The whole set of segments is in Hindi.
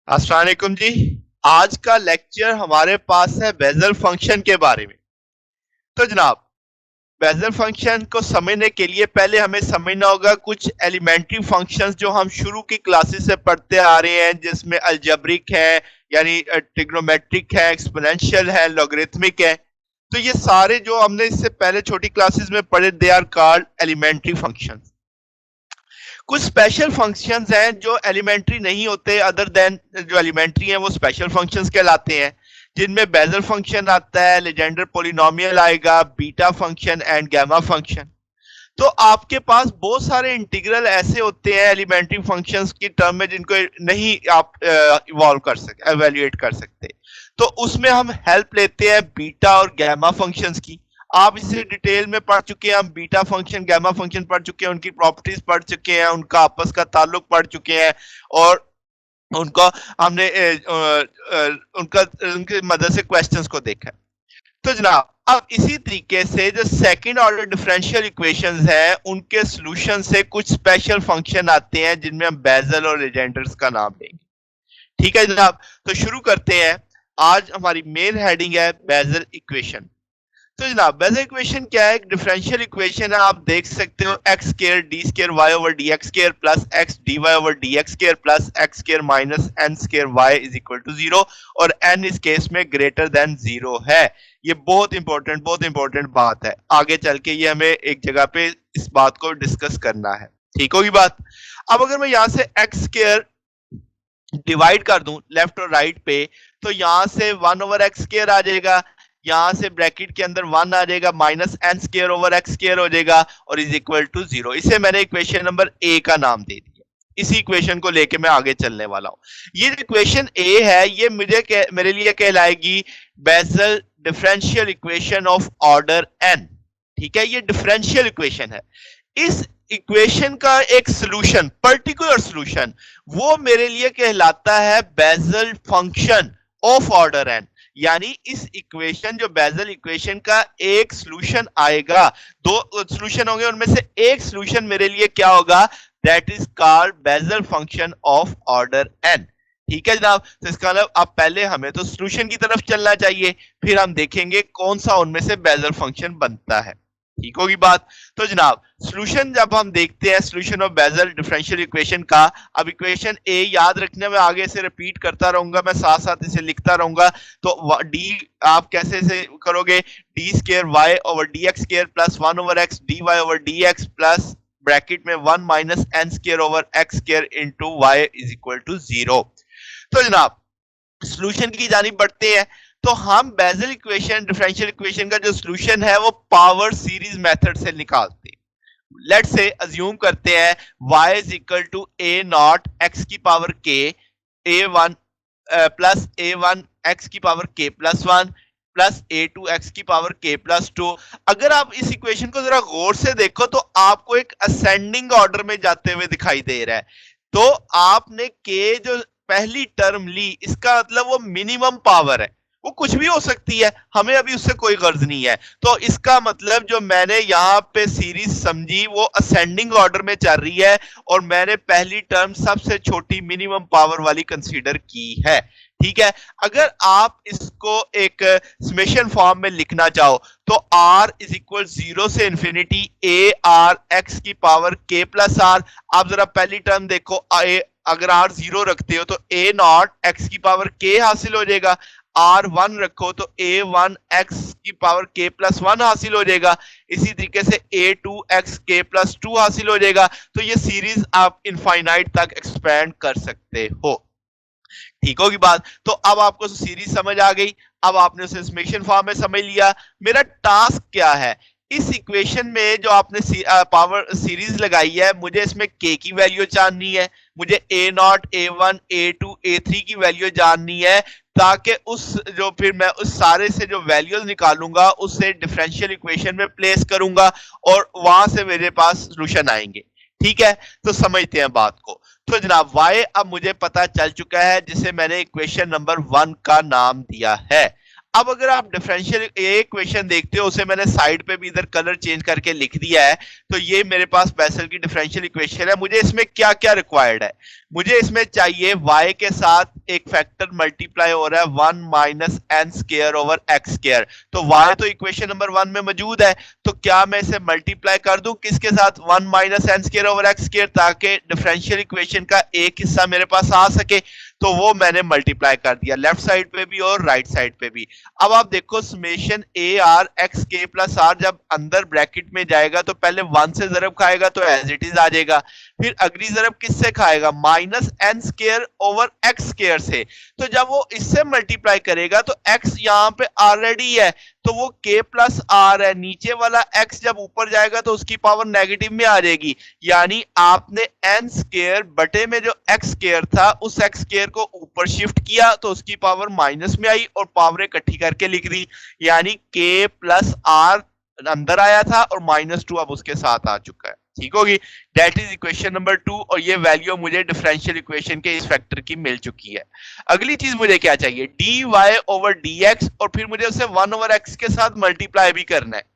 अस्सलाम वालेकुम जी। आज का लेक्चर हमारे पास है बेजल फंक्शन के बारे में। तो जनाब, बेजल फंक्शन को समझने के लिए पहले हमें समझना होगा कुछ एलिमेंट्री फंक्शंस जो हम शुरू की क्लासेस से पढ़ते आ रहे हैं, जिसमें अलजेब्रिक है, यानी ट्रिग्नोमेट्रिक है, एक्सपोनेंशियल है, लॉगरिथमिक है। तो ये सारे जो हमने इससे पहले छोटी क्लासेस में पढ़े, they are called elementary functions. कुछ स्पेशल फंक्शंस हैं जो एलिमेंट्री नहीं होते, अदर देन जो एलिमेंट्री हैं वो स्पेशल फंक्शंस कहलाते हैं, जिनमें बेजल फंक्शन आता है, लेजेंडर पोलिनोमियल आएगा, beta function and gamma function. तो आपके पास बहुत सारे इंटीग्रल ऐसे होते हैं एलिमेंट्री फंक्शंस की टर्म में जिनको नहीं आप इवॉल्व कर सकते, एवेल्युएट कर सकते। तो उसमें हम हेल्प लेते हैं बीटा और गामा फंक्शंस की। आप इसे डिटेल में पढ़ चुके हैं, हम बीटा फंक्शन गामा फंक्शन पढ़ चुके हैं, उनकी प्रॉपर्टीज पढ़ चुके हैं, उनका आपस का ताल्लुक पढ़ चुके हैं, और उनका हमने उनका उनकी मदद से क्वेश्चंस को देखा है। तो जनाब, अब इसी तरीके से जो सेकंड ऑर्डर डिफरेंशियल इक्वेशंस हैं उनके सॉल्यूशन से कुछ स्पेशल फंक्शन आते हैं जिनमें हम बेजल और लेजेंडर्स का नाम लेंगे। ठीक है जनाब, तो शुरू करते हैं। आज हमारी मेन हेडिंग है बेजल इक्वेशन। तो जनाब, बेजल इक्वेशन क्या है? एक डिफरेंशियल इक्वेशन है। आप देख सकते हो x square d square Y over D x square plus x D Y over D x square plus x square minus N square y is equal to zero, और एन इस केस में ग्रेटर देन जीरो है। ये बहुत इंपॉर्टेंट बात है। आगे चल के ये हमें एक जगह पे इस बात को डिस्कस करना है। ठीक होगी बात? अब अगर मैं यहाँ से एक्स स्क्वायर डिवाइड कर दूं लेफ्ट और राइट पे, तो यहां से वन ओवर एक्स स्क्वायर आ जाएगा, यहां से ब्रैकेट के अंदर वन आ जाएगा, minus N square over x square हो जाएगा, और इज इक्वल टू जीरो। इसे मैंने इक्वेशन नंबर ए का नाम दे दिया। इसी इक्वेशन को लेके मैं आगे चलने वाला हूं। ये इक्वेशन ए है, ये मेरे लिए कहलाएगी Bessel differential equation of order N. ठीक है, ये डिफरेंशियल इक्वेशन है। इस इक्वेशन का एक सॉल्यूशन, पर्टिकुलर सॉल्यूशन, वो मेरे लिए कहलाता है Bessel function of order n. यानी इस इक्वेशन, जो बेजल इक्वेशन का एक सॉल्यूशन आएगा, दो सॉल्यूशन होंगे, उनमें से एक सॉल्यूशन मेरे लिए क्या होगा? That is called Bessel function of order N. ठीक है जनाब, तो इसका मतलब अब पहले हमें तो सॉल्यूशन की तरफ चलना चाहिए, फिर हम देखेंगे कौन सा उनमें से बेजल फंक्शन बनता है। ठीक होगी बात? तो जनाब, सॉल्यूशन जब हम देखते हैं solution of Bessel differential equation का, अब इक्वेशन ए याद रखने में आगे से रिपीट करता रहूंगा, मैं साथ साथ इसे लिखता रहूंगा। तो डी आप कैसे से करोगे? D square Y over D x square plus one over X D Y over D X plus bracket में one minus N square over x square into Y is equal to zero. तो जनाब, सॉल्यूशन की जानिब बढ़ते हैं। तो हम बेजल इक्वेशन, डिफरेंशियल इक्वेशन का जो सॉल्यूशन है वो पावर सीरीज मेथड से निकालते हैं। लेट से अज्यूम करते हैं y is equal to a nought x की power k a one plus a one x की power k plus one plus a two x की पावर k प्लस टू। अगर आप इस इक्वेशन को जरा गौर से देखो तो आपको एक असेंडिंग ऑर्डर में जाते हुए दिखाई दे रहा है। तो आपने k जो पहली टर्म ली, इसका मतलब वो मिनिमम पावर है, वो कुछ भी हो सकती है, हमें अभी उससे कोई गर्ज नहीं है। तो इसका मतलब जो मैंने यहाँ पे सीरीज समझी वो असेंडिंग ऑर्डर में चल रही है, और मैंने पहली टर्म सबसे छोटी मिनिमम पावर वाली कंसीडर की है। ठीक है, अगर आप इसको एक समेशन फॉर्म में लिखना चाहो तो r इज इक्वल जीरो से इंफिनिटी ए आर एक्स की पावर k प्लस आर। आप जरा पहली टर्म देखो, अगर r जीरो रखते हो तो a नॉट एक्स की पावर k हासिल हो जाएगा, आर वन रखो तो ए वन एक्स की पावर के प्लस वन हासिल हो जाएगा, इसी तरीके से ए टू एक्स के प्लस टू हासिल हो जाएगा। तो ये सीरीज आप इनफाइनाइट तक एक्सपेंड कर सकते हो। ठीक होगी बात? तो अब आपको सीरीज समझ आ गई, अब आपने उसे समेशन फॉर्म में समझ लिया। मेरा टास्क क्या है? इस इक्वेशन में जो आपने पावर सीरीज लगाई है, मुझे इसमें k की वैल्यू जाननी है, मुझे a not a1 a2 a3 की वैल्यू जाननी है, ताकि उस जो फिर मैं उस सारे से जो वैल्यूज निकालूंगा उससे डिफरेंशियल इक्वेशन में प्लेस करूंगा, और वहां से मेरे पास सॉल्यूशन आएंगे। ठीक है, तो समझते हैं बात को। तो जनाब, y अब मुझे पता चल चुका है, जिसे मैंने इक्वेशन नंबर 1 का नाम दिया है। अब अगर आप डिफरेंशियल इक्वेशन देखते हो, उसे मैंने साइड पे भी इधर कलर चेंज करके लिख दिया है। तो ये मेरे पास बेसल की डिफरेंशियल इक्वेशन है। मुझे इसमें क्या क्या रिक्वायर्ड है? मुझे इसमें चाहिए y के साथ एक फैक्टर मल्टीप्लाई हो रहा है 1 minus N square over x square, तो y तो इक्वेशन नंबर 1 में मौजूद है, तो क्या मैं इसे मल्टीप्लाई कर दूं किसके साथ, 1 minus N square over x square, ताकि डिफरेंशियल इक्वेशन का एक हिस्सा मेरे पास आ सके। तो वो मैंने मल्टीप्लाई कर दिया लेफ्ट साइड पे भी और राइट साइड पे भी। अब आप देखो समेशन ए आर एक्स के प्लस आर जब अंदर ब्रैकेट में जाएगा तो पहले 1 से ज़रब खाएगा तो एज इट इज आ जाएगा, फिर अगली ज़रब किससे खाएगा, minus N square over x square से। तो जब वो इससे मल्टीप्लाई करेगा तो x यहाँ पे ऑलरेडी है, तो वो k प्लस आर है, नीचे वाला x जब ऊपर जाएगा तो उसकी पावर नेगेटिव में आ जाएगी, यानी आपने एन स्क्वायर बटे में जो एक्स स्क्वायर था उस एक्स स्क्वायर को ऊपर शिफ्ट किया तो उसकी पावर माइनस में आई और पावर इकट्ठी करके लिख दी, यानी k प्लस आर अंदर आया था और -2 अब उसके साथ आ चुका है। ठीक होगी, दैट इज इक्वेशन नंबर 2, और ये वैल्यू मुझे डिफरेंशियल इक्वेशन के इस फैक्टर की मिल चुकी है। अगली चीज मुझे क्या चाहिए, dy ओवर dx, और फिर मुझे उसे 1 ओवर x के साथ मल्टीप्लाई भी करना है।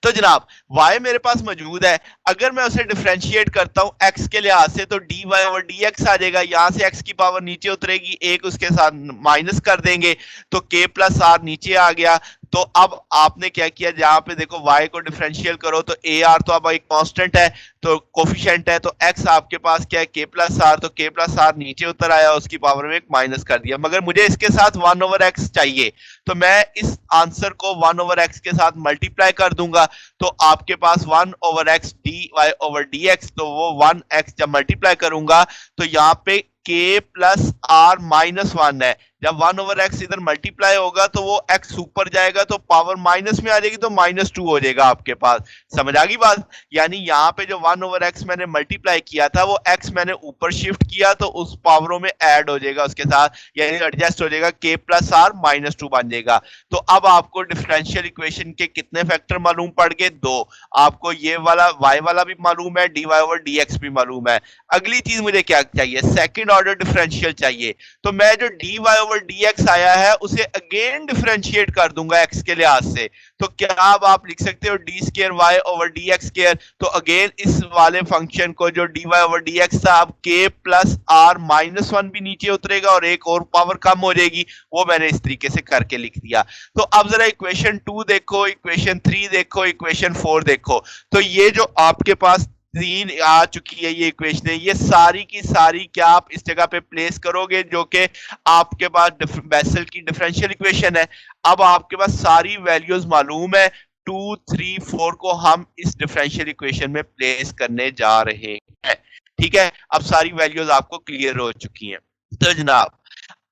तो जनाब y मेरे पास मौजूद है, अगर मैं उसे डिफरेंशिएट करता हूं x के लिहाज से तो dy ओवर dx आ जाएगा, यहां से x की पावर नीचे उतरेगी, एक उसके साथ माइनस कर देंगे तो k प्लस आर नीचे आ गया। तो अब आपने क्या किया, जहां पे देखो y को डिफरेंशियल करो तो ए आर तो अब एक कांस्टेंट है, तो कोफिशिएंट है, तो x आपके पास क्या है k प्लस आर, तो k प्लस आर नीचे उतर आया, उसकी पावर में एक माइनस कर दिया, मगर मुझे इसके साथ 1 ओवर x चाहिए, तो मैं इस आंसर को 1 ओवर x के साथ मल्टीप्लाई कर दूंगा, तो आपके पास 1 over x dy over dx, तो वो 1x जब मल्टीप्लाई करूंगा तो यहाँ पे k प्लस आर माइनस 1 है, जब 1 ओवर x इधर मल्टीप्लाई होगा तो वो x ऊपर जाएगा तो पावर माइनस में आ जाएगी, तो -2 हो जाएगा आपके पास। समझ आ गई बात, यानी यहाँ पे जो 1 ओवर x मैंने मल्टीप्लाई किया था वो x मैंने ऊपर शिफ्ट किया तो उस पावरों में ऐड हो जाएगा उसके साथ, यानी एडजस्ट हो जाएगा, k प्लस आर -2 बन जाएगा। तो अब आपको डिफरेंशियल इक्वेशन के कितने फैक्टर मालूम पड़ गए, 2, आपको ये वाला y वाला भी मालूम है, dy ओवर dx भी मालूम है। अगली चीज मुझे क्या चाहिए, सेकंड ऑर्डर डिफरेंशियल चाहिए, तो मैं जो dy ओवर dx आया है उसे अगेन डिफरेंशिएट कर दूंगा x के लिहाज से, तो क्या अब आप लिख सकते हो d square y over dx square, तो अगेन इस वाले फंक्शन को जो dy ओवर dx था अब k प्लस आर -1 भी नीचे उतरेगा और एक और पावर कम हो जाएगी, वो मैंने इस तरीके से करके लिख दिया। तो अब जरा इक्वेशन 2 देखो, इक्वेशन 3 देखो, इक्वेशन 4 देखो, तो ये जो आपके पास 3 आ चुकी है ये इक्वेशन है, ये सारी की सारी क्या आप इस जगह पे प्लेस करोगे जो कि आपके पास बेसल की डिफरेंशियल इक्वेशन है। अब आपके पास सारी वैल्यूज मालूम है, 2, 3, 4 को हम इस डिफरेंशियल इक्वेशन में प्लेस करने जा रहे हैं। ठीक है, अब सारी वैल्यूज आपको क्लियर हो चुकी हैं। तो जनाब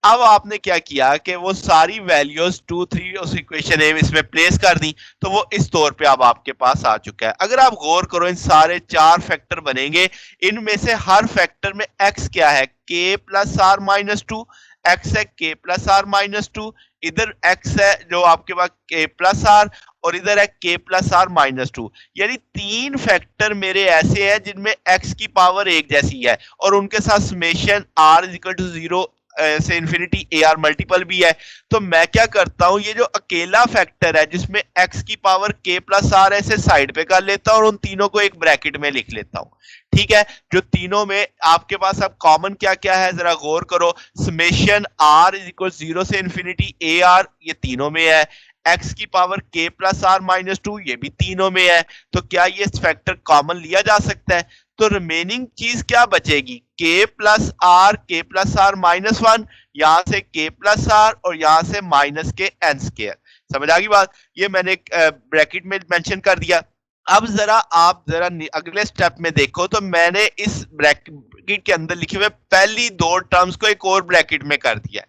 अब आपने क्या किया कि वो सारी वैल्यूज 2, 3 उस इक्वेशन में इसमें प्लेस कर दी, तो वो इस तौर पे अब आपके पास आ चुका है। अगर आप गौर करो इन सारे 4 फैक्टर बनेंगे, इनमें से हर फैक्टर में x क्या है, k प्लस आर -2, x है k प्लस आर -2, इधर x है जो आपके पास k प्लस आर, और इधर है k प्लस आर -2, यानी 3 फैक्टर मेरे ऐसे हैं जिनमें x की पावर एक जैसी है और उनके साथ summation r is equal to 0 से इंफिनिटी ए आर मल्टीपल भी है। तो मैं क्या करता हूं, ये जो अकेला फैक्टर है जिसमें x की पावर k प्लस आर ऐसे साइड पे कर लेता हूं और उन तीनों को एक ब्रैकेट में लिख लेता हूं। ठीक है, जो तीनों में आपके पास अब कॉमन क्या क्या है जरा गौर करो, समेशन r इज इक्वल 0 से इंफिनिटी ए आर ये तीनों में है, x की पावर k प्लस आर -2 ये भी तीनों में है, तो क्या ये फैक्टर कॉमन लिया जा सकता है, तो रिमेनिंग चीज क्या बचेगी, k प्लस आर -1, यहां से k प्लस आर और यहां से माइनस के एन स्क्वायर। समझ आ गई बात, ये मैंने ब्रैकेट में मेंशन कर दिया। अब जरा आप जरा अगले स्टेप में देखो, तो मैंने इस ब्रैकेट के अंदर लिखे हुए पहली 2 टर्म्स को एक और ब्रैकेट में कर दिया।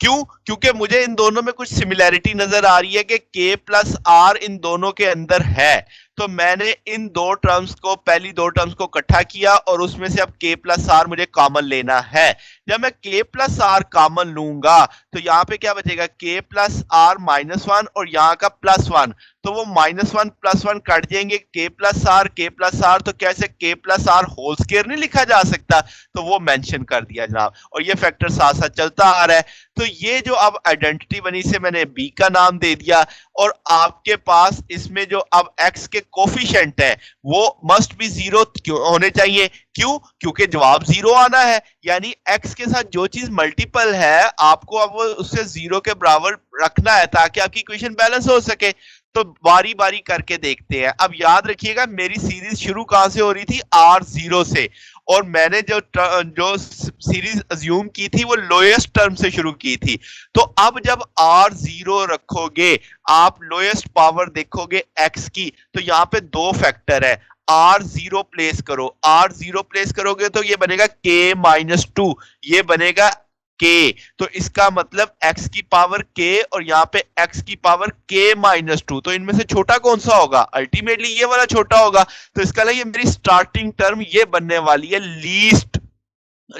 क्यों, क्योंकि मुझे इन दोनों में कुछ सिमिलैरिटी नजर आ रही है कि k प्लस आर इन दोनों के अंदर है, तो मैंने इन 2 टर्म्स को, पहली 2 टर्म्स को इकट्ठा किया और उसमें से अब k प्लस आर मुझे कॉमन लेना है। जब मैं k प्लस आर कॉमन लूंगा तो यहाँ पे क्या बचेगा, k प्लस आर -1 और यहाँ का +1, तो वो -1 +1 कट जाएंगे, k प्लस आर, तो कैसे k plus r whole square नहीं लिखा जा सकता, तो वो मेंशन कर दिया जनाब, और ये फैक्टर साथ साथ चलता आ रहा है। तो ये जो अब आइडेंटिटी बनी से मैंने b का नाम दे दिया, और आपके पास इसमें जो अब x के कोफिशिएंट है वो मस्ट बी 0 होने चाहिए। क्यों, क्योंकि जवाब 0 आना है, यानी x उसके साथ जो चीज मल्टीपल है आपको अब वो उससे जीरो के बराबर रखना है ताकि आपकी इक्वेशन बैलेंस हो सके। तो बारी बारी करके देखते हैं। अब याद रखिएगा मेरी सीरीज शुरू कहां से हो रही थी, R0 से, और मैंने जो सीरीज अज्यूम की थी वो लोएस्ट टर्म से शुरू की थी। तो अब जब R0 रखोगे आप लोएस्ट पावर देखोगे x की, तो यहाँ पे दो फैक्टर है, R0 प्लेस करो, R0 प्लेस करोगे तो ये बनेगा k-2, ये बनेगा k, तो इसका मतलब x की पावर k और यहाँ पे x की पावर k-2, तो इनमें से छोटा कौन सा होगा, अल्टीमेटली ये वाला छोटा होगा। तो इसका मतलब ये मेरी स्टार्टिंग टर्म ये बनने वाली है लीस्ट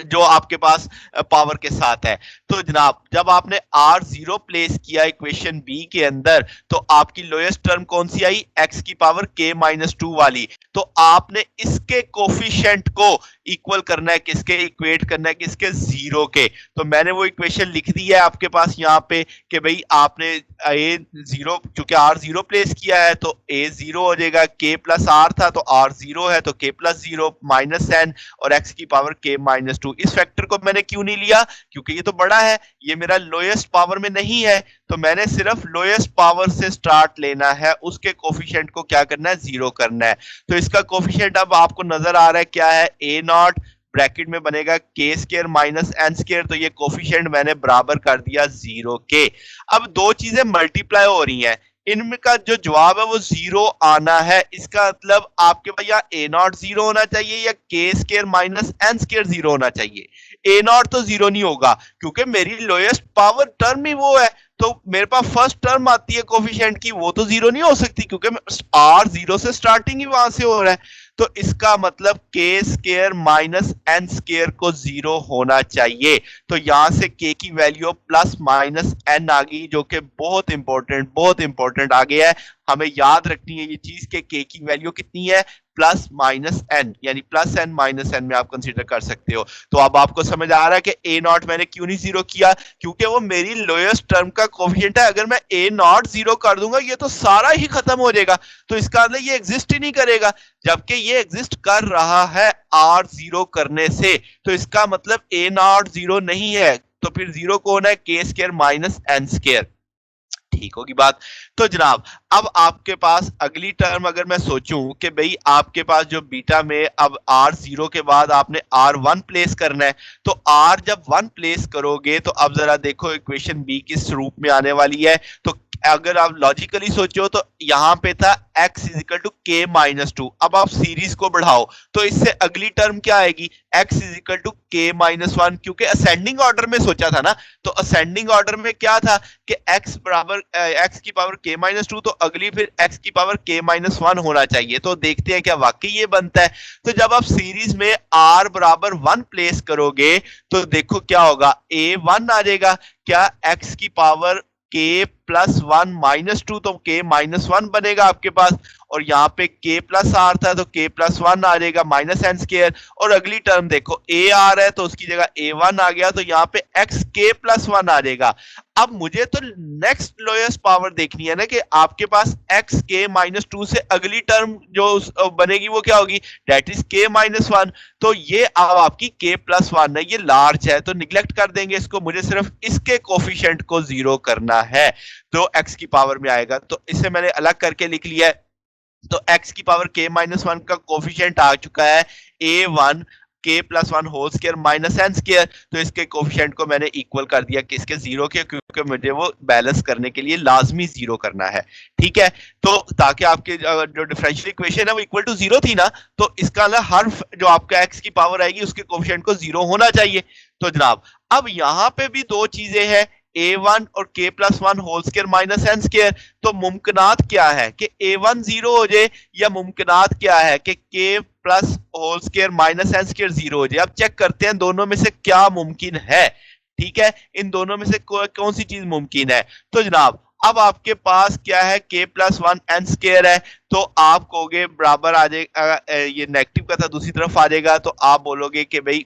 जो आपके पास पावर के साथ है। तो जनाब जब आपने R0 प्लेस किया इक्वेशन बी के अंदर तो आपकी लोएस्ट टर्म कौन सी आई, x की पावर k-2 वाली। तो आपने इसके कोफिशिएंट को इक्वल करना है किसके, इक्वेट करना है किसके, जीरो के। तो मैंने वो इक्वेशन लिख दी है आपके पास यहाँ पे कि भाई आपने a0 चूंकि R0 प्लेस किया है तो a0 हो जाएगा, k प्लस r था तो R0 है तो k प्लस 0 माइनस n और x की पावर k-2। इस फैक्टर को मैंने क्यों नहीं लिया, क्योंकि ये तो बड़ा है, ये मेरा लोएस्ट पावर में नहीं है, तो मैंने सिर्फ लोएस्ट पावर से स्टार्ट लेना है, उसके कोफिशिएंट को क्या करना है, जीरो करना है। तो इसका कोफिशिएंट अब आपको नजर आ रहा है क्या है, a0 ब्रैकेट में बनेगा k square minus n square, तो ये कोफिशिएंट मैंने बराबर कर दिया जीरो के। अब दो चीजें मल्टीप्लाई हो रही हैं, इनका जो जवाब है वो जीरो आना है। इसका मतलब आपके पास या a0 जीरो होना चाहिए या k square minus n square zero होना चाहिए। a0 तो जीरो नहीं होगा क्योंकि मेरी लोएस्ट पावर टर्म ही वो है, तो मेरे पास फर्स्ट टर्म आती है कोफिशिएंट की, वो तो जीरो नहीं हो सकती क्योंकि R0 से स्टार्टिंग ही वहां से हो रहा है। तो इसका मतलब k square minus n square को जीरो होना चाहिए। तो यहां से k की वैल्यू प्लस माइनस n आ गई, जो कि बहुत इंपॉर्टेंट आ गया है, हमें याद रखनी है ये चीज कि k की वैल्यू कितनी है, प्लस माइनस n, यानी प्लस n माइनस n में आप कंसीडर कर सकते हो। तो अब आपको समझ आ रहा है कि a0 मैंने क्यों नहीं जीरो किया, क्योंकि वो मेरी लोएस्ट टर्म का कोफिशिएंट है। अगर मैं a0 जीरो कर दूंगा ये तो सारा ही खत्म हो जाएगा, तो इसका मतलब ये एग्जिस्ट ही नहीं करेगा, जबकि ये एग्जिस्ट कर रहा है R0 करने से। तो इसका मतलब a0 जीरो नहीं है, तो फिर जीरो कौन है, k square minus n square. ठीक होगी बात। तो जनाब अब आपके पास अगली टर्म अगर मैं सोचूं कि भाई आपके पास जो बीटा में अब R0 के बाद आपने R1 प्लेस करना है, तो R जब 1 प्लेस करोगे तो अब जरा देखो इक्वेशन बी किस रूप में आने वाली है। तो अगर आप लॉजिकली सोचो तो यहां पे था x is equal to k-2, अब आप सीरीज को बढ़ाओ तो इससे अगली टर्म क्या आएगी, x is equal to k-1, क्योंकि असेंडिंग ऑर्डर में सोचा था ना, तो असेंडिंग ऑर्डर में क्या था कि x बराबर x की पावर k-2, तो अगली फिर x की पावर k-1 होना चाहिए। तो देखते हैं क्या वाकई ये बनता है। तो जब आप सीरीज में r बराबर 1 प्लेस करोगे तो देखो क्या होगा, a1 आ जाएगा, क्या x की पावर k प्लस 1 माइनस 2, तो k माइनस 1 बनेगा आपके पास, और यहाँ पे k प्लस r था तो k प्लस 1 आ जाएगा माइनस n स्क्वायर। और अगली टर्म देखो a आ रहा है तो उसकी जगह a1 आ गया, तो यहाँ पे x k प्लस 1 आ जाएगा। अब मुझे तो नेक्स्ट लोएस्ट पावर देखनी है ना कि आपके पास x k माइनस 2 से अगली टर्म जो बनेगी वो क्या होगी, डेट इज k माइनस 1। तो ये अब आपकी k प्लस 1 है, ये लार्ज है तो निगलेक्ट कर देंगे इसको, मुझे सिर्फ इसके कोफिशिएंट को जीरो करना है तो x की पावर में आएगा। तो इसे मैंने अलग करके लिख लिया है। तो x की पावर k-1 का कोफिशिएंट आ चुका है a1 k plus 1 whole square minus n square, तो इसके कोफिशिएंट को मैंने इक्वल कर दिया किसके, जीरो के, क्योंकि मुझे वो बैलेंस करने के लिए लाजमी जीरो करना है। ठीक है, तो ताकि आपके जो डिफरेंशियल इक्वेशन है वो इक्वल टू जीरो थी ना, तो इसका हर जो आपका x की पावर आएगी उसके कोफिशिएंट को जीरो होना चाहिए। तो जनाब अब यहाँ पे भी दो चीजें हैं, a1 और k plus 1 whole square minus n square. तो मुमकिनात क्या है कि a1 जीरो हो जाए, या मुमकिनात क्या है कि k plus whole square minus n square zero हो जाए। अब चेक करते हैं दोनों में से क्या मुमकिन है। ठीक है, इन दोनों में से कौन सी चीज मुमकिन है। तो जनाब अब आपके पास क्या है, k प्लस 1 n स्क्वायर है, तो आप कहोगे बराबर आ जाएगा, ये नेगेटिव का था दूसरी तरफ आ जाएगा, तो आप बोलोगे कि भाई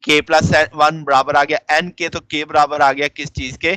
k प्लस वन बराबर आ गया n के, तो k बराबर आ गया किस चीज के,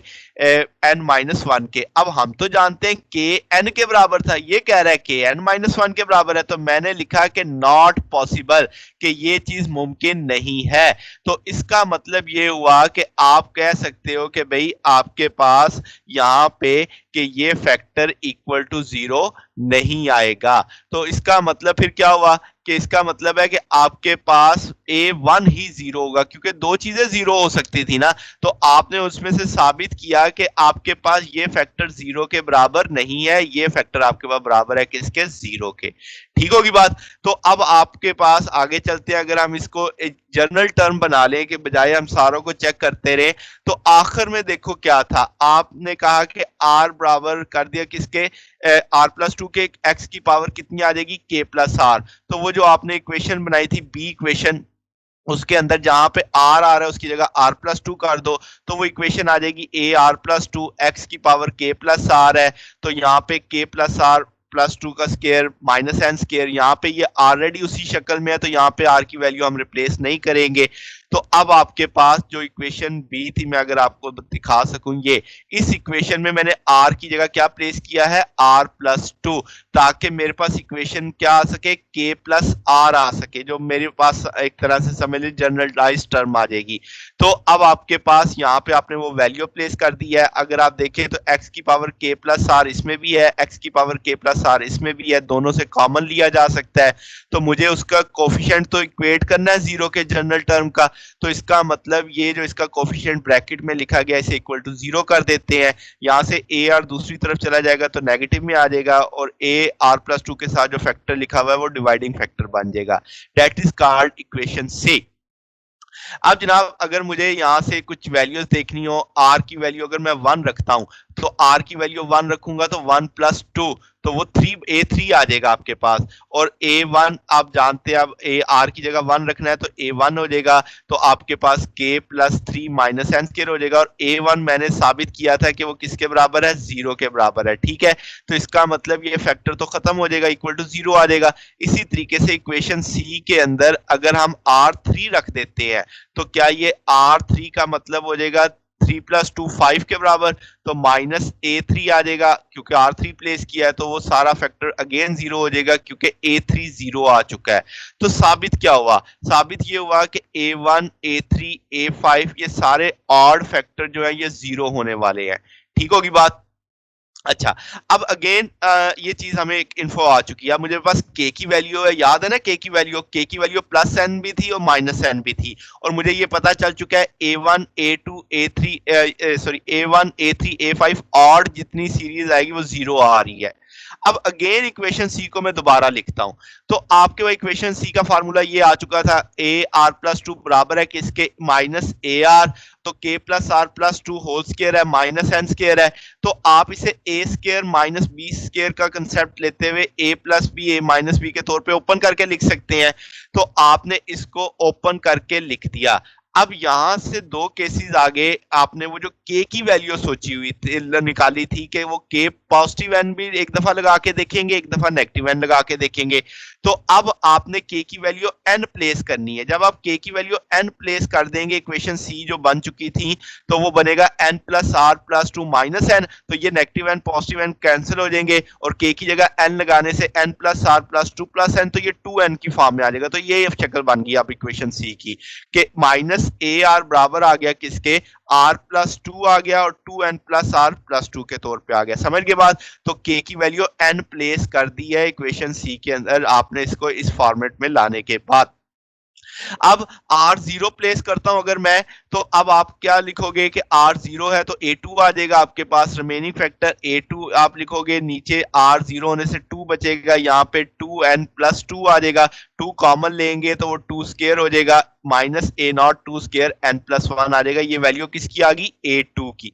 n माइनस वन के। अब हम तो जानते हैं k n के बराबर था, ये कह रहा है k n माइनस वन के बराबर है, तो मैंने लिखा कि नॉट पॉसिबल, कि ये चीज मुमकिन नहीं है। तो इसका मतलब ये हुआ कि आप कह सकते हो कि भाई आपके पास यहाँ पे कि ये फैक्टर इक्वल टू जीरो नहीं आएगा। तो इसका मतलब फिर क्या हुआ कि इसका मतलब है कि आपके पास a1 ही जीरो होगा, क्योंकि दो चीजें जीरो हो सकती थी ना। तो आपने उसमें से साबित किया कि आपके पास ये फैक्टर जीरो के बराबर नहीं है, ये फैक्टर आपके पास बराबर है किसके, जीरो के। ठीक होगी बात। तो अब आपके पास आगे चलते हैं, अगर हम इसको एक जनरल टर्म बना लें कि बजाय हम सारों को चेक करते रहे, तो आखिर में देखो क्या था, आपने कहा कि r बराबर कर दिया किसके, r प्लस टू के, x की पावर कितनी आ जाएगी, k प्लस r। तो वो जो आपने इक्वेशन बनाई थी बी इक्वेशन, उसके अंदर जहां पे r आ रहा है उसकी जगह r प्लस टू कर दो, तो वो इक्वेशन आ जाएगी a r plus two x की पावर k प्लस r है। तो यहाँ पे k plus r plus two का स्केयर माइनस एन स्केयर, यहाँ पे ये ऑलरेडी उसी शक्ल में है, तो यहाँ पे r की वैल्यू हम रिप्लेस नहीं करेंगे। तो अब आपके पास जो इक्वेशन बी थी, मैं अगर आपको दिखा सकूं, ये इस इक्वेशन में मैंने r की जगह क्या प्लेस किया है, r प्लस टू, ताकि मेरे पास इक्वेशन क्या आ सके, k प्लस r आ सके, जो मेरे पास एक तरह से समझ लीजिए जनरलाइज टर्म आ जाएगी। तो अब आपके पास यहाँ पे आपने वो वैल्यू प्लेस कर दी है। अगर आप देखें तो x की पावर k प्लस r इसमें भी है, x की पावर k प्लस r इसमें भी है, दोनों से कॉमन लिया जा सकता है। तो मुझे उसका कोफिशिएंट तो इक्वेट करना है जीरो के जनरल टर्म का। तो इसका मतलब ये जो इसका कोफिशिएंट ब्रैकेट में लिखा गया इसे इक्वल टू जीरो कर देते हैं। यहाँ से ए आर दूसरी तरफ चला जाएगा तो नेगेटिव में आ जाएगा, और ए आर प्लस टू के साथ जो फैक्टर लिखा हुआ है वो डिवाइडिंग फैक्टर बन जाएगा। That is called equation C. अब जनाब अगर मुझे यहाँ से कुछ वैल्यूज देखनी हो, आर की वैल्यू अगर मैं वन रखता हूं, तो आर की वैल्यू वन रखूंगा तो वन प्लस टू, तो वो A3 आ जाएगा आपके पास। और A1 आप जानते हैं, अब आर की जगह वन रखना है तो A1 हो जाएगा, तो आपके पास k plus three minus n square हो जाएगा। और A1 मैंने साबित किया था कि वो किसके बराबर है, जीरो के बराबर है। ठीक है, तो इसका मतलब ये फैक्टर तो खत्म हो जाएगा, इक्वल टू जीरो आ जाएगा। इसी तरीके से इक्वेशन सी के अंदर अगर हम R3 रख देते हैं, तो क्या ये R3 का मतलब हो जाएगा थ्री प्लस टू फाइव के बराबर, तो माइनस A3 आ जाएगा, क्योंकि R3 प्लेस किया है तो वो सारा फैक्टर अगेन जीरो हो जाएगा, क्योंकि A3 जीरो आ चुका है। तो साबित क्या हुआ, साबित ये हुआ कि A1 A3 A5 ये सारे ऑड फैक्टर जो है ये जीरो होने वाले हैं। ठीक होगी बात। अच्छा, अब अगेन ये चीज हमें एक इन्फो आ चुकी है। मुझे पास k की वैल्यू है, याद है ना, k की वैल्यू प्लस n भी थी और माइनस n भी थी, और मुझे ये पता चल चुका है A1 A2 A3 sorry A1 A3 A5 odd जितनी सीरीज आएगी वो जीरो आ रही है। अब अगेन इक्वेशन सी को मैं दोबारा लिखता हूं, तो आपके वो इक्वेशन सी का फार्मूला ये आ चुका था, ए आर प्लस टू बराबर है किसके, माइनस ए आर, तो k plus r plus two whole square है माइनस एन स्केयर है। तो आप इसे a square minus b square का कंसेप्ट लेते हुए a plus b a minus b के तौर पे ओपन करके लिख सकते हैं। तो आपने इसको ओपन करके लिख दिया। अब यहां से दो केसेस आगे, आपने वो जो k की वैल्यू सोची हुई थी, निकाली थी कि वो k पॉजिटिव एन भी एक दफा लगा के देखेंगे, एक दफा नेगेटिव एन लगा के देखेंगे। तो अब आपने k की वैल्यू n प्लेस करनी है। जब आप k की वैल्यू n प्लेस कर देंगे, इक्वेशन c जो बन चुकी थी, तो वो बनेगा n plus r plus two minus n, तो ये negative n positive n cancel हो जाएंगे, और k की जगह n लगाने से n plus r plus two plus n, तो ये 2n की फॉर्म में आ जाएगा। तो ये शक्ल बन गई अब इक्वेशन c की, कि माइनस ए आर बराबर आ गया किसके, आर प्लस टू आ गया, और two n plus r plus two के तौर पे आ गया। समझ के बाद, तो k की वैल्यू n प्लेस कर दी है इक्वेशन c के अंदर आपने इसको इस फॉर्मेट में लाने के बाद। अब आर जीरो प्लेस करता हूं अगर मैं, तो अब आप क्या लिखोगे कि आर जीरो है तो A2 आ जाएगा आपके पास, रिमेनिंग फैक्टर A2 आप लिखोगे, नीचे आर जीरो होने से 2 बचेगा, यहाँ पे 2n प्लस टू आ जाएगा, 2 कॉमन लेंगे तो वो 2 स्केयर हो जाएगा, minus A naught 2 square n plus one आ जाएगा। ये वैल्यू किसकी आ गई, A2 की।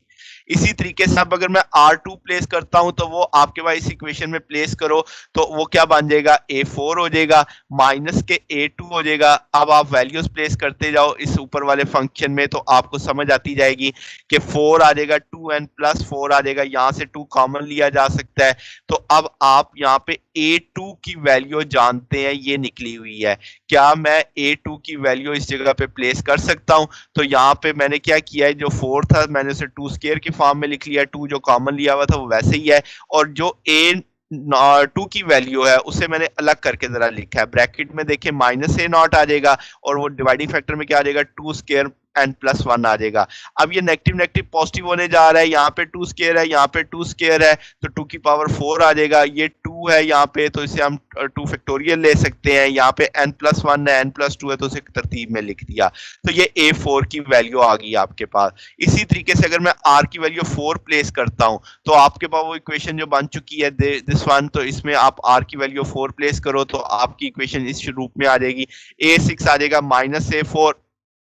इसी तरीके से अब अगर मैं R2 प्लेस करता हूं तो वो आपके पास इस इक्वेशन में प्लेस करो तो वो क्या बन जाएगा, A4 हो जाएगा, माइनस के A2 हो जाएगा। अब आप वैल्यूज प्लेस करते जाओ इस ऊपर वाले फंक्शन में तो आपको समझ आती जाएगी कि 4 आ जाएगा, 2n+4 आ जाएगा, यहां से 2 कॉमन लिया जा सकता है। तो अब आप यहाँ पे A2 की वैल्यू जानते हैं, ये निकली हुई है। क्या मैं A2 की वैल्यू इस जगह पे प्लेस कर सकता हूं? तो यहाँ पे मैंने क्या किया है, जो 4 था मैंने उसे 2 स्क्वायर की फॉर्म में लिख लिया, 2 जो कॉमन लिया हुआ था वो वैसे ही है, और जो A2 की वैल्यू है उसे मैंने अलग करके जरा लिखा है, ब्रैकेट में देखें -A0 आ जाएगा और वो डिवाइडिंग फैक्टर में क्या आ जाएगा, 2 स्क्वायर n+1 आ जाएगा। अब ये नेगेटिव नेगेटिव पॉजिटिव होने जा रहा है, यहाँ पे 2 स्क्वायर है, यहाँ पे 2 स्क्वायर है, तो 2 की पावर 4 आ जाएगा। ये 2 है यहाँ पे तो इसे हम 2 फैक्टोरियल ले सकते हैं, यहाँ पे n+1 है, n+2 है तो उसे तरतीब में लिख दिया, तो ये A4 की वैल्यू आ गई आपके पास। इसी तरीके से अगर मैं R की वैल्यू 4 प्लेस करता हूँ तो आपके पास वो इक्वेशन जो बन चुकी है दिस वन, तो इसमें आप R की वैल्यू 4 प्लेस करो तो आपकी इक्वेशन इस रूप में आ जाएगी, A6 आ जाएगा -A4,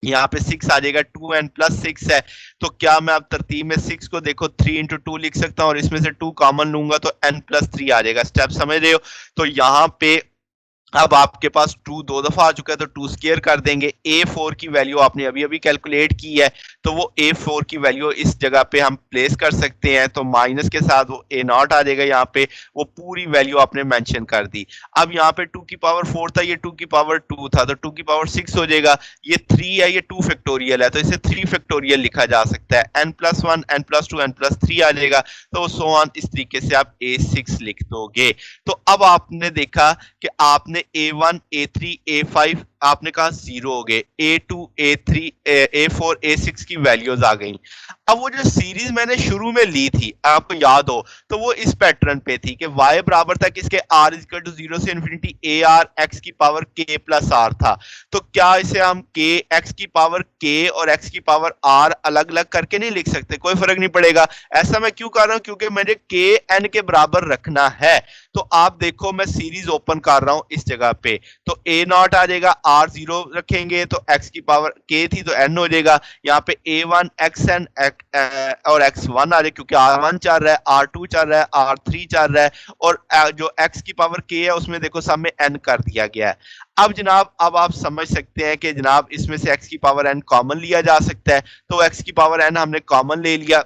यहाँ पे 6 आ जाएगा, 2n+6 है, तो क्या मैं अब तरतीब में 6 को देखो 3 इंटू 2 लिख सकता हूँ और इसमें से 2 कॉमन लूंगा तो n+3 आ जाएगा। स्टेप समझ रहे हो? तो यहाँ पे अब आपके पास 2 दो दफा आ चुका है तो 2 स्क्वायर कर देंगे। A4 की वैल्यू आपने अभी अभी कैलकुलेट की है तो वो A4 की वैल्यू इस जगह पे हम प्लेस कर सकते हैं, तो माइनस के साथ वो A0 आ जाएगा, यहाँ पे वो पूरी वैल्यू आपने मेंशन कर दी। अब यहाँ पे 2 की पावर 4 था, ये 2 की पावर 2 था तो 2 की पावर 6 हो जाएगा, ये 3 है, ये 2 फैक्टोरियल है तो इसे 3 फैक्टोरियल लिखा जा सकता है, n+1 n+2 n+3 आ जाएगा, तो सो ऑन इस तरीके से आप A6 लिख दोगे। तो अब आपने देखा कि आपने A1 A3 A5 आपने कहा 0 हो गए, A2 A3 A4 A6 की वैल्यूज आ गई। अब वो जो सीरीज मैंने शुरू में ली थी आपको याद हो तो वो इस पैटर्न पे थी कि y बराबर था किसके, r इक्वल टू 0 से इन्फिनिटी AR x की पावर k प्लस r था। तो क्या इसे हम k x की पावर k और x की पावर r अलग अलग करके नहीं लिख सकते? कोई फर्क नहीं पड़ेगा। ऐसा मैं क्यों कर रहा हूं? क्योंकि मुझे k n के बराबर रखना है। तो आप देखो मैं सीरीज ओपन कर रहा हूं इस जगह पे, तो A0 आ जाएगा, R0 रखेंगे तो x की पावर k थी तो n हो जाएगा, यहाँ पे A1 xn और x1 आ जाएगा क्योंकि R1 चल रहा है, R2 चल रहा है, R3 चल रहा है, और जो x की पावर k है उसमें देखो सब में n कर दिया गया है। अब जनाब अब आप समझ सकते हैं कि जनाब इसमें से x की पावर n कॉमन लिया जा सकता है, तो x की पावर n हमने कॉमन ले लिया।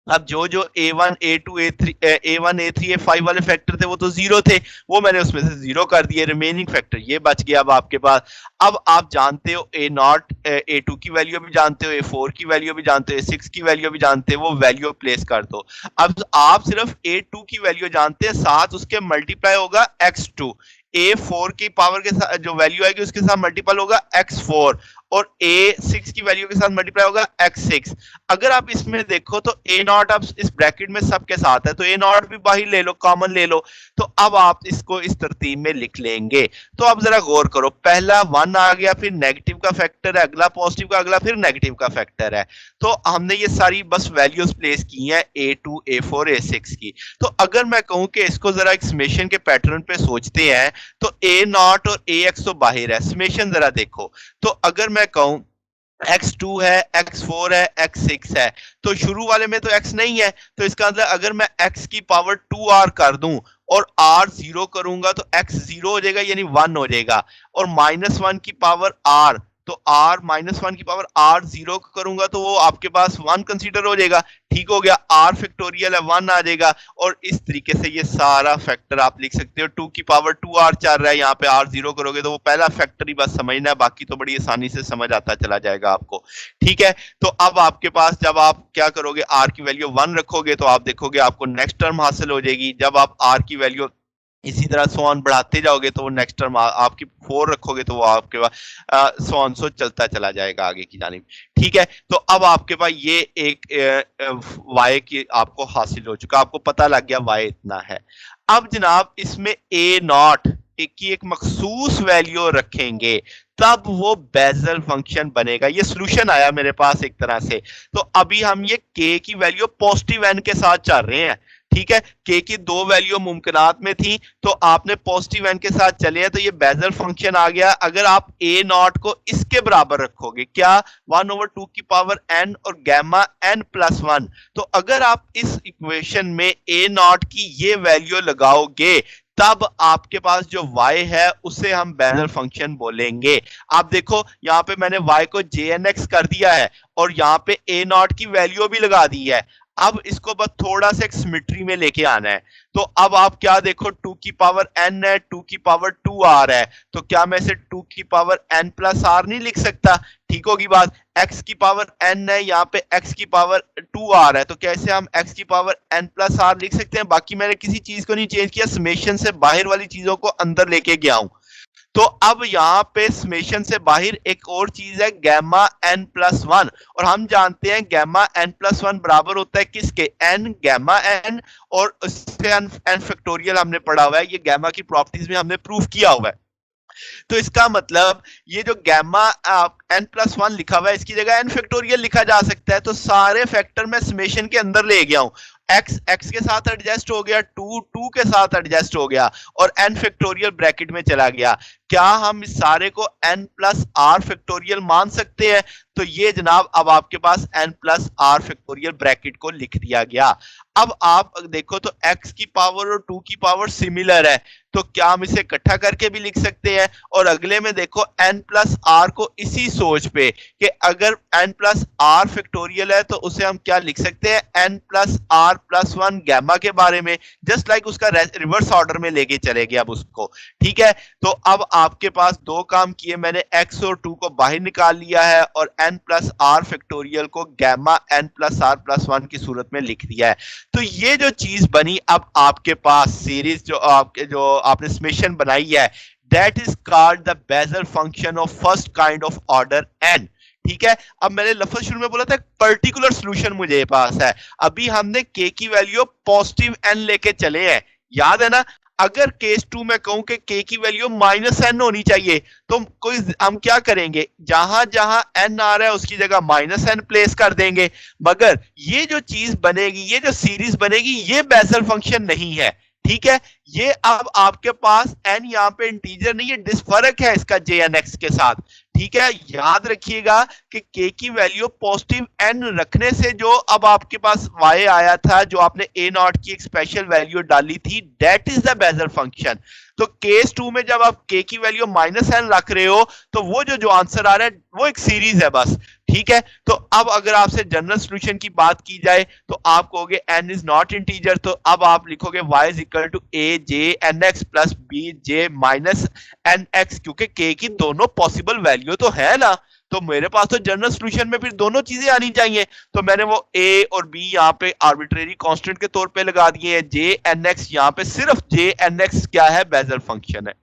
अब जो जो A1 A2 A3 A1 A3 A5 वाले फैक्टर थे वो तो जीरो थे, वो मैंने उसमें से जीरो कर दिए, रिमेनिंग फैक्टर ये बच गया अब आपके पास। अब आप जानते हो A0 A2 की वैल्यू भी जानते हो, A4 की वैल्यू भी जानते हो, A6 की वैल्यू भी जानते हो, वो वैल्यू प्लेस कर दो। अब आप सिर्फ A2 की वैल्यू जानते हैं, साथ उसके मल्टीप्लाई होगा x2, A4 की पावर के साथ जो वैल्यू आएगी उसके साथ मल्टीपल होगा x4 और A6 की वैल्यू के साथ मल्टीप्लाई होगा x6। अगर आप इसमें देखो तो A0 अब इस ब्रैकेट में सबके साथ है तो A0 भी बाहर ले लो, कॉमन ले लो, तो अब आप इसको इस तरतीब में लिख लेंगे। तो अब जरा गौर करो, पहला 1 आ गया, फिर नेगेटिव का फैक्टर है, अगला पॉजिटिव का, अगला फिर नेगेटिव का फैक्टर है, तो हमने ये सारी बस वैल्यूज प्लेस की हैं A2 A4 A6 की। तो अगर मैं कहूं कि इसको जरा एक समेशन के पैटर्न पे सोचते हैं तो A0 और AX तो बाहर है, समेशन जरा देखो, तो अगर मैं कहूं x2 है, x4 है, x6 है, तो शुरू वाले में तो x नहीं है, तो इसका मतलब अगर मैं x की पावर 2r कर दूं और r 0 करूंगा तो x 0 हो जाएगा यानी 1 हो जाएगा, और -1 की पावर r, तो r -1 की पावर r 0 करूंगा तो वो आपके पास 1 कंसीडर हो जाएगा। ठीक हो गया, r फैक्टोरियल है 1 आ जाएगा, और इस तरीके से ये सारा फैक्टर आप लिख सकते हो। 2 की पावर 2r चल रहा है, यहाँ पे r 0 करोगे तो वो पहला फैक्टर ही बस समझना है, बाकी तो बड़ी आसानी से समझ आता चला जाएगा आपको। ठीक है, तो अब आपके पास जब आप क्या करोगे, r की वैल्यू 1 रखोगे तो आप देखोगे आपको नेक्स्ट टर्म हासिल हो जाएगी। जब आप r की वैल्यू इसी तरह सो ऑन बढ़ाते जाओगे तो वो नेक्स्ट टर्म आपकी 4 रखोगे तो वो आपके पास सो ऑन सो चलता चला जाएगा आगे की जानिब। ठीक है, तो अब आपके पास ये एक y की आपको हासिल हो चुका, आपको पता लग गया y इतना है। अब जनाब इसमें A0 की एक मखसूस वैल्यू रखेंगे तब वो बेजल फंक्शन बनेगा। ये सोल्यूशन आया मेरे पास एक तरह से। तो अभी हम ये k की वैल्यू पॉजिटिव n के साथ चल रहे हैं, ठीक है, के की दो वैल्यू मुमकिनात में थी, तो आपने पॉजिटिव एन के साथ चले हैं, तो ये बेजल फंक्शन आ गया। अगर आप ए नॉट को इसके बराबर रखोगे, क्या 1/2 की पावर एन और गैमा एन प्लस 1, तो अगर आप इस इक्वेशन में ए नॉट की ये वैल्यू लगाओगे, तब आपके पास जो y है उसे हम बेजल फंक्शन बोलेंगे। आप देखो यहां पे मैंने y को jnx कर दिया है और यहां पे a नॉट की वैल्यू भी लगा दी है। अब इसको बस थोड़ा सा एक सिमेट्री में लेके आना है। तो अब आप क्या देखो, 2 की पावर n है, 2 की पावर 2 r है, तो क्या मैं इसे 2 की पावर n प्लस r नहीं लिख सकता? ठीक होगी बात। x की पावर n है, यहाँ पे x की पावर 2r है, तो कैसे हम x की पावर n प्लस r लिख सकते हैं? बाकी मैंने किसी चीज को नहीं चेंज किया, समेशन से बाहर वाली चीजों को अंदर लेके गया हूं। तो अब यहाँ पे समेशन से बाहर एक और चीज है गैमा एन प्लस 1, और हम जानते हैं गैमा एन प्लस 1 बराबर होता है किसके? एन गैमा एन, और उससे एन फैक्टोरियल हमने पढ़ा हुआ है, ये गैमा की प्रॉपर्टीज में हमने प्रूफ किया हुआ है। तो इसका मतलब ये जो गैमा एन प्लस 1 लिखा हुआ है, इसकी जगह एन फैक्टोरियल लिखा जा सकता है। तो सारे फैक्टर मैं समेशन के अंदर ले गया हूं। x के साथ एडजस्ट हो गया, 2 के साथ एडजस्ट हो गया, और n फैक्टोरियल ब्रैकेट में चला गया। क्या हम इस सारे को n प्लस आर फैक्टोरियल मान सकते हैं? तो ये जनाब अब आपके पास n plus r factorial bracket को लिख दिया गया। अब आप देखो तो x की पावर और 2 की पावर सिमिलर है, तो क्या हम इसे इकट्ठा करके भी लिख सकते हैं? और अगले में देखो n प्लस आर को इसी सोच पे कि अगर n प्लस आर फैक्टोरियल है तो उसे हम क्या लिख सकते हैं? n plus r plus 1 gamma के बारे में, जस्ट लाइक उसका रिवर्स ऑर्डर में लेके चले गए अब उसको। ठीक है, तो अब आपके पास दो काम किए मैंने, x और 2 को बाहर निकाल लिया है और n प्लस आर फैक्टोरियल को gamma n plus r plus 1 की सूरत में लिख दिया है। तो ये जो चीज बनी, अब आपके पास सीरीज जो आपने समेशन बनाई है, that is called the Bessel function of first kind of order n। ठीक है, अब मैंने लफ्ज शुरू में बोला था पर्टिकुलर सॉल्यूशन मुझे पास है। अभी हमने k की वैल्यू पॉजिटिव n लेके चले हैं, याद है ना? अगर केस 2 में कहूं कि k की वैल्यू -n होनी चाहिए, तो कोई हम क्या करेंगे, जहां जहां n आ रहा है उसकी जगह -n प्लेस कर देंगे। मगर ये जो चीज बनेगी, ये जो सीरीज बनेगी, ये बेसल फंक्शन नहीं है। ठीक है, ये अब आपके पास n यहाँ पे इंटीजर नहीं है, डिसफर्क है इसका jnx के साथ। ठीक है, याद रखिएगा कि k की वैल्यू पॉजिटिव n रखने से जो अब आपके पास y आया था, जो आपने a नॉट की एक स्पेशल वैल्यू डाली थी, that is the Bessel function. तो केस 2 में जब आप k की वैल्यू -n रख रहे हो, तो वो जो आंसर आ रहा है वो एक सीरीज है बस। ठीक है, तो अब अगर आपसे जनरल सॉल्यूशन की बात की जाए, तो आप कहोगे n इज नॉट इंटीजर, तो अब आप लिखोगे y is equal to a j nx plus b j minus nx, क्योंकि k की दोनों पॉसिबल वैल्यू तो है ना। तो मेरे पास तो जनरल सॉल्यूशन में फिर दोनों चीजें आनी चाहिए, तो मैंने वो a और b यहाँ पे आर्बिट्रेरी कांस्टेंट के तौर पे लगा दिए हैं। j nx यहाँ पे सिर्फ j nx क्या है? बेजल फंक्शन है।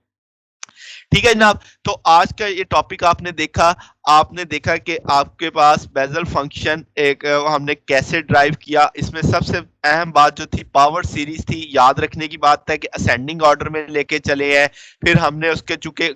ठीक है जनाब, तो आज का ये टॉपिक आपने देखा कि आपके पास बेजल फंक्शन एक हमने कैसे ड्राइव किया। इसमें सबसे अहम बात जो थी पावर सीरीज थी। याद रखने की बात है कि असेंडिंग ऑर्डर में लेके चले हैं, फिर हमने उसके चूंकि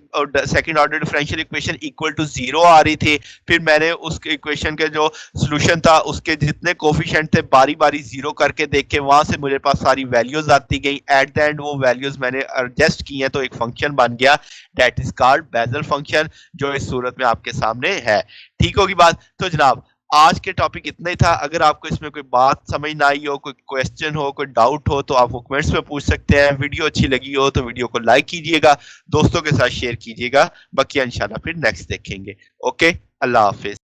second order differential equation equal to 0 आ रही थी, फिर मैंने उस इक्वेशन के जो सॉल्यूशन था उसके जितने कोफिशिएंट थे बारी बारी जीरो करके देखे, वहां से मुझे पास सारी वैल्यूज आती गई। एट द एंड वो वैल्यूज मैंने एडजस्ट की हैं, तो एक फंक्शन बन गया, that is called Bessel function, जो इस सूरत में आपके सामने है। ठीक होगी बात। तो जनाब आज के टॉपिक इतना ही था। अगर आपको इसमें कोई बात समझ ना आई हो, कोई क्वेश्चन हो, कोई डाउट हो, तो आप वो कमेंट्स में पूछ सकते हैं। वीडियो अच्छी लगी हो तो वीडियो को लाइक कीजिएगा, दोस्तों के साथ शेयर कीजिएगा। बाकी इंशाल्लाह फिर नेक्स्ट देखेंगे। ओके, अल्लाह हाफिज।